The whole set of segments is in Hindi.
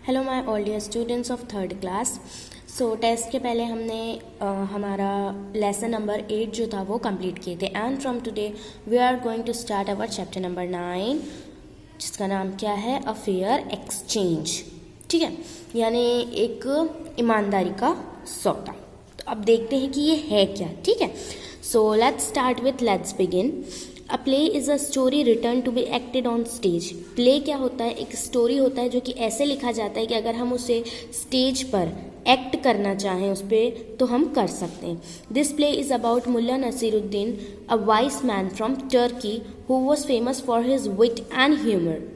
Hello my all dear students of third class. So test के पहले हमने हमारा लेसन नंबर 8 जो था वो कंप्लीट किए थे and from today we are going to start our chapter number 9 जिसका नाम क्या है, अ फेयर एक्सचेंज। ठीक है, यानी एक ईमानदारी का सौदा। तो अब देखते हैं कि ये है क्या। ठीक है, so let's start with let's begin. A play is a story return to be acted on stage. Play क्या होता है? एक स्टोरी होता है जो कि ऐसे लिखा जाता है कि अगर हम उसे स्टेज पर एक्ट करना चाहें उस पर तो हम कर सकते हैं। This play is about Mulla Nasiruddin, a wise man from Turkey who was famous for his wit and humour.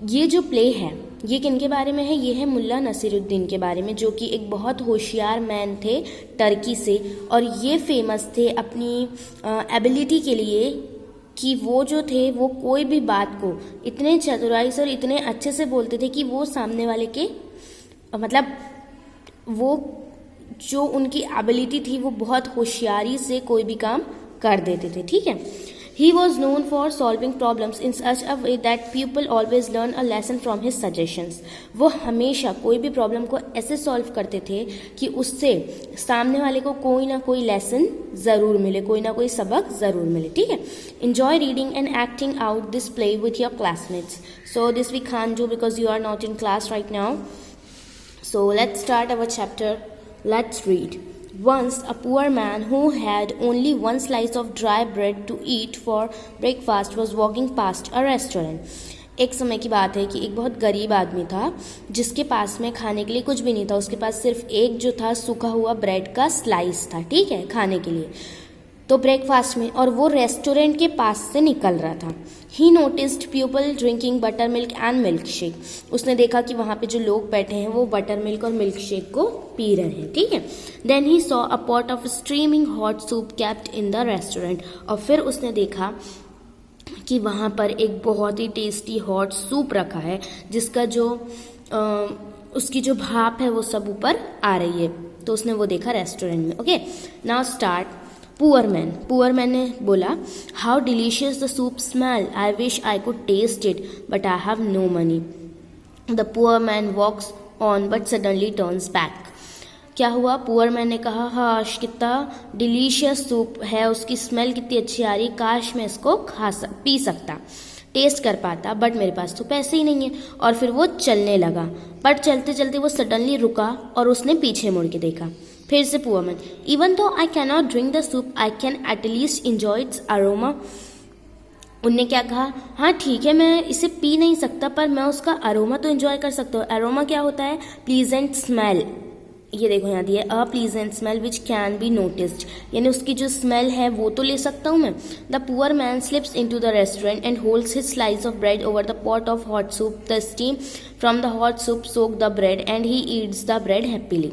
ये जो प्ले है ये किन के बारे में है? ये है मुल्ला नसीरुद्दीन के बारे में, जो कि एक बहुत होशियार मैन थे टर्की से, और ये फेमस थे अपनी एबिलिटी के लिए कि वो जो थे वो कोई भी बात को इतने चतुराई से और इतने अच्छे से बोलते थे कि वो सामने वाले के मतलब वो जो उनकी एबिलिटी थी वो बहुत होशियारी से कोई भी काम कर देते थे। ठीक है, He was known for solving problems in such a way that people always learn a lesson from his suggestions. वो हमेशा कोई भी प्रॉब्लम को ऐसे सॉल्व करते थे कि उससे सामने वाले को कोई ना कोई लेसन ज़रूर मिले, कोई ना कोई सबक ज़रूर मिले। ठीक है, enjoy reading and acting out this play with your classmates. So this we can't do because you are not in class right now. So let's start our chapter. Let's read. Once a poor man who had only one slice of dry bread to eat for breakfast was walking past a restaurant. एक समय की बात है कि एक बहुत गरीब आदमी था जिसके पास में खाने के लिए कुछ भी नहीं था। उसके पास सिर्फ एक जो था सूखा हुआ ब्रेड का स्लाइस था, ठीक है, खाने के लिए, तो ब्रेकफास्ट में, और वो रेस्टोरेंट के पास से निकल रहा था। ही noticed people drinking butter milk and milk shake. उसने देखा कि वहाँ पे जो लोग बैठे हैं वो बटर मिल्क और मिल्क शेक को पी रहे हैं। ठीक है, then he saw a pot of streaming hot soup kept in the restaurant. और फिर उसने देखा कि वहाँ पर एक बहुत ही टेस्टी हॉट सूप रखा है जिसका जो उसकी जो भाप है वो सब ऊपर आ रही है। तो उसने वो देखा रेस्टोरेंट में। Okay, now start. Poor man ने बोला, how delicious the soup smell, I wish I could taste it but I have no money. The poor man walks on but suddenly turns back. क्या हुआ? पुअर मैन ने कहा, हाश कितना डिलीशियस सूप है, उसकी स्मेल कितनी अच्छी आ रही, काश मैं इसको पी सकता, टेस्ट कर पाता, बट मेरे पास तो पैसे ही नहीं है। और फिर वो चलने लगा, पर चलते चलते वो सडनली रुका और उसने पीछे मुड़ के देखा। फिर से poor man, even though I can not drink the soup I can at least enjoy it's aroma. उनने क्या कहा? हाँ ठीक है, मैं इसे पी नहीं सकता पर मैं उसका अरोमा तो एंजॉय कर सकता हूँ। अरोमा क्या होता है? Pleasant smell. ये देखो यहाँ दिया, अ pleasant smell which can be noticed, यानी उसकी जो स्मेल है वो तो ले सकता हूँ मैं। The poor man slips in to the restaurant and holds his slice of bread over the pot of hot soup. The steam from the hot soup soak the bread and he eats the bread happily.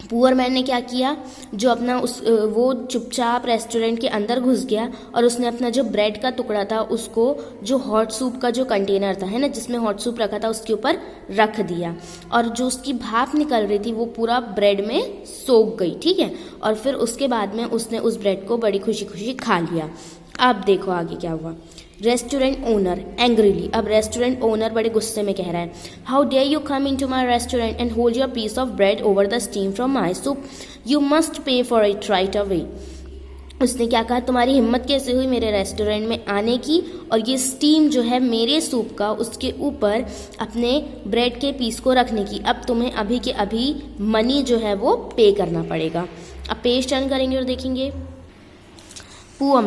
Poor man ने क्या किया, जो अपना वो चुपचाप रेस्टोरेंट के अंदर घुस गया और उसने अपना जो ब्रेड का टुकड़ा था उसको जो हॉट सूप का जो कंटेनर था, है ना, जिसमें हॉट सूप रखा था, उसके ऊपर रख दिया, और जो उसकी भाप निकल रही थी वो पूरा ब्रेड में सोख गई। ठीक है, और फिर उसके बाद में उसने उस ब्रेड को बड़ी खुशी खुशी खा लिया। अब देखो आगे क्या हुआ। रेस्टोरेंट ओनर एंग्रीली, अब रेस्टोरेंट ओनर बड़े गुस्से में कह रहा है, how dare you come in to my restaurant and hold your piece of bread over the steam from my soup, you must pay for it right away. उसने क्या कहा, तुम्हारी हिम्मत कैसे हुई मेरे रेस्टोरेंट में आने की और ये स्टीम जो है मेरे सूप का उसके ऊपर अपने ब्रेड के पीस को रखने की। अब तुम्हें अभी के अभी मनी जो है वो पे करना पड़ेगा। अब पेज टर्न करेंगे और देखेंगे पुअर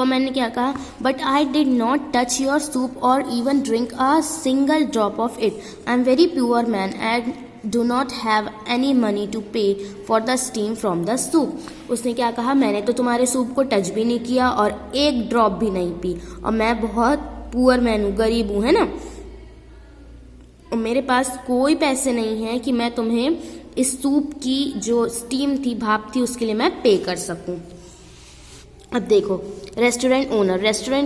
मैन ने क्या कहा, but I did not touch your soup और even drink a single drop of it, I am very poor man and do not have any money to pay for the steam from the soup. उसने क्या कहा, मैंने तो तुम्हारे सूप को टच भी नहीं किया और एक ड्रॉप भी नहीं पी, और मैं बहुत पुअर मैन हूँ, गरीब हूँ, है ना, और मेरे पास कोई पैसे नहीं है कि मैं तुम्हें इस सूप की जो स्टीम थी, भाप थी, उसके लिए मैं पे कर सकूँ। अब देखो रेस्टोरेंट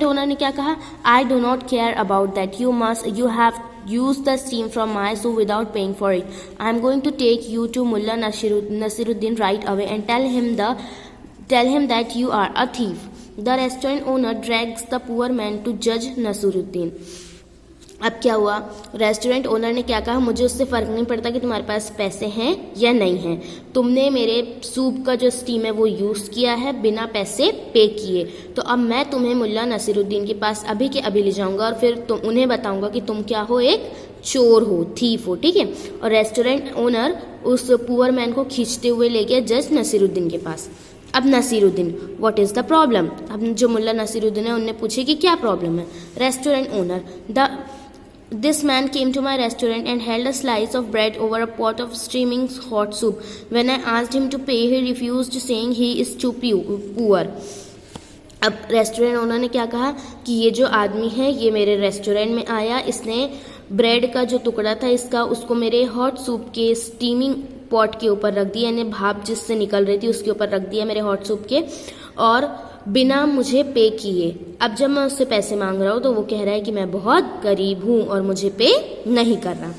ओनर ने क्या कहा, I do not care about that, you have use the steam from my soup without paying for it, I am going to take you to Mulla Nasiruddin right away and tell him that you are a thief. The restaurant owner drags the poor man to जज नसीरुद्दीन। अब क्या हुआ, रेस्टोरेंट ओनर ने क्या कहा, मुझे उससे फ़र्क नहीं पड़ता कि तुम्हारे पास पैसे हैं या नहीं हैं, तुमने मेरे सूप का जो स्टीम है वो यूज़ किया है बिना पैसे पे किए, तो अब मैं तुम्हें मुल्ला नसीरुद्दीन के पास अभी के अभी ले जाऊंगा और फिर तुम उन्हें बताऊंगा कि तुम क्या हो, एक चोर हो, थीफ हो, ठीक है। और रेस्टोरेंट ओनर उस पुअर मैन को खींचते हुए ले गया जज नसीरुद्दीन के पास। अब Nasiruddin, what is the problem, अब जो मुल्ला नसीरुद्दीन है उनने पूछे कि क्या प्रॉब्लम है। Restaurant owner, This man came to my restaurant and held a slice of bread over a pot of steaming hot soup. When I asked him to pay, he refused, saying he is too poor. अब रेस्टोरेंट ओनर ने क्या कहा कि ये जो आदमी है ये मेरे रेस्टोरेंट में आया, इसने ब्रेड का जो टुकड़ा था इसका उसको मेरे हॉट सूप के स्टीमिंग पॉट के ऊपर रख दिया, यानी भाप जिससे निकल रही थी उसके ऊपर रख दिया मेरे हॉट सूप के, और बिना मुझे पे किए। अब जब मैं उससे पैसे मांग रहा हूँ तो वो कह रहा है कि मैं बहुत गरीब हूँ और मुझे पे नहीं कर रहा।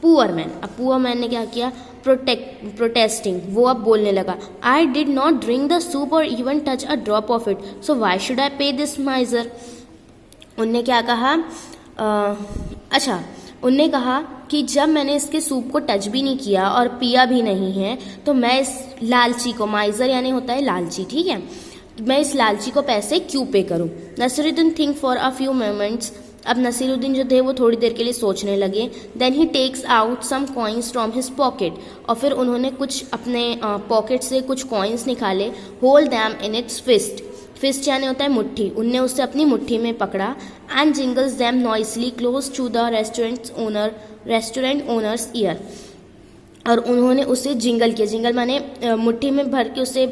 पुअर मैन, अब पुअर मैन ने क्या किया, प्रोटेस्टिंग, वो अब बोलने लगा, I did not drink the soup और even touch a drop of it, so why should I pay this माइजर। उनने क्या कहा, उनने कहा कि जब मैंने इसके सूप को टच भी नहीं किया और पिया भी नहीं है तो मैं इस लालची को, माइजर यानी होता है लालची, ठीक है, मैं इस लालची को पैसे क्यों पे करूं। Nasiruddin think for a few moments, अब नसीरुद्दीन जो थे वो थोड़ी देर के लिए सोचने लगे। Then he takes out some coins from his pocket, और फिर उन्होंने कुछ अपने पॉकेट से कुछ कॉइन्स निकाले। Hold them in its fist, fist यानी होता है मुट्ठी, उनने उसे अपनी मुट्ठी में पकड़ा। And jingles them noisily close to the restaurant owner's ear, और उन्होंने उसे जिंगल किया, जिंगल माने मुट्ठी में भर के उसे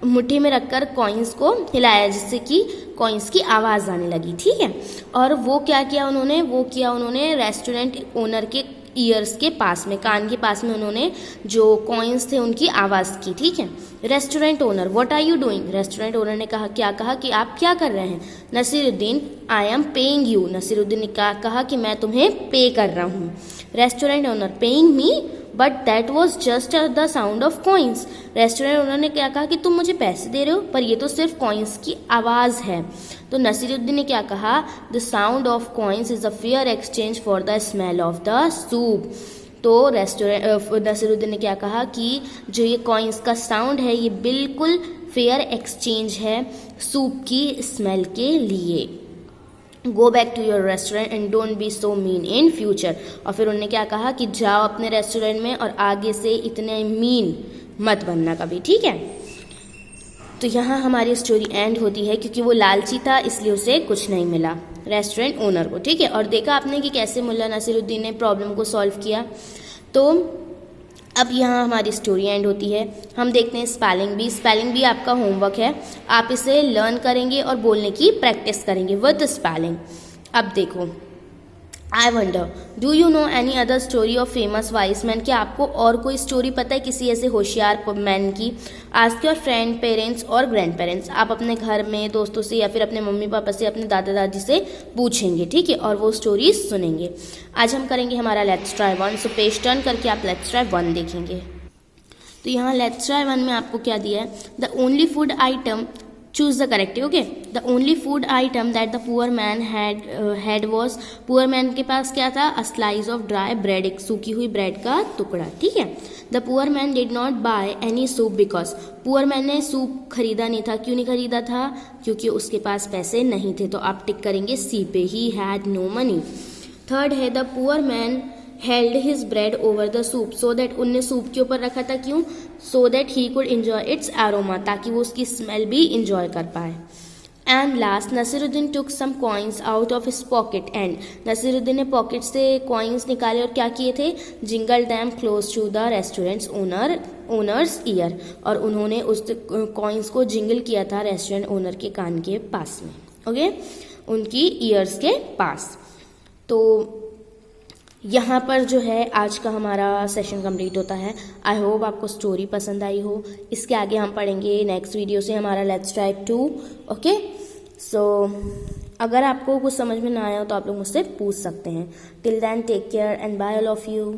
मुट्ठी में रखकर कॉइन्स को हिलाया जिससे कि कॉइन्स की आवाज़ आने लगी, ठीक है। और वो क्या किया उन्होंने रेस्टोरेंट ओनर के ईयर्स के पास में, कान के पास में उन्होंने जो कॉइन्स थे उनकी आवाज़ की, ठीक है। Restaurant owner, what are you doing, restaurant owner ने कहा कि आप क्या कर रहे हैं। Nasiruddin, I am paying you, Nasiruddin ने कहा कि मैं तुम्हें पे कर रहा हूँ। Restaurant owner, paying me, but that was just the sound of coins, restaurant owner ने क्या कहा कि तुम मुझे पैसे दे रहे हो पर ये तो सिर्फ कॉइन्स की आवाज़ है। तो नसीरुद्दीन ने क्या कहा, the sound of coins is a fair exchange for the smell of the soup. तो नसीरुद्दीन ने क्या कहा कि जो ये कॉइन्स का साउंड है ये बिल्कुल फेयर एक्सचेंज है सूप की स्मेल के लिए। Go back to your restaurant and don't be so mean in future, और फिर उन्होंने क्या कहा कि जाओ अपने रेस्टोरेंट में और आगे से इतने मीन मत बनना कभी, ठीक है। तो यहाँ हमारी स्टोरी एंड होती है, क्योंकि वो लालची था इसलिए उसे कुछ नहीं मिला रेस्टोरेंट ओनर को, ठीक है। और देखा आपने कि कैसे मुल्ला नसीरुद्दीन ने प्रॉब्लम को सॉल्व किया। तो अब यहाँ हमारी स्टोरी एंड होती है। हम देखते हैं स्पेलिंग भी आपका होमवर्क है, आप इसे लर्न करेंगे और बोलने की प्रैक्टिस करेंगे विद स्पेलिंग। अब देखो, I wonder, do you know any other story of famous wise man, क्या आपको और कोई स्टोरी पता है किसी ऐसे होशियार मैन की। आस्क योर फ्रेंड, पेरेंट्स और ग्रैंड पेरेंट्स, आप अपने घर में दोस्तों से या फिर अपने मम्मी पापा से, अपने दादा दादी से पूछेंगे, ठीक है, और वो स्टोरीज सुनेंगे। आज हम करेंगे हमारा let's try one, so page turn करके आप लेट्स ट्राई वन देखेंगे। तो यहाँ लेट्स ट्राई वन में आपको क्या दिया है, the only food item, choose the corrective, okay, the only food item that the poor man had was, poor man के पास क्या था, a slice of dry bread, एक सूखी हुई ब्रेड का टुकड़ा, ठीक है। the poor man did not buy any soup because, poor man ने सूप खरीदा नहीं था, क्यों नहीं खरीदा था, क्योंकि उसके पास पैसे नहीं थे, तो आप टिक करेंगे सी पे, he had no money। Third है the poor man held his bread over the soup so that, उनने सूप के ऊपर रखा था, क्यों, so that he could enjoy its aroma, ताकि वो उसकी स्मेल भी इंजॉय कर पाए। And last, Nasiruddin took some coins out of his pocket and, Nasiruddin ने पॉकेट से कॉइन्स निकाले और क्या किए थे, jingled them close to the restaurant's owner's ear, और उन्होंने उस कॉइन्स को जिंगल किया था रेस्टोरेंट ओनर के कान के पास में, ओके, उनकी ईयर्स के पास। तो यहाँ पर जो है आज का हमारा सेशन कंप्लीट होता है। आई होप आपको स्टोरी पसंद आई हो। इसके आगे हम पढ़ेंगे नेक्स्ट वीडियो से हमारा लेट्स ट्राई 2, ओके। सो अगर आपको कुछ समझ में ना आया हो तो आप लोग मुझसे पूछ सकते हैं। Till then take care and bye all of you.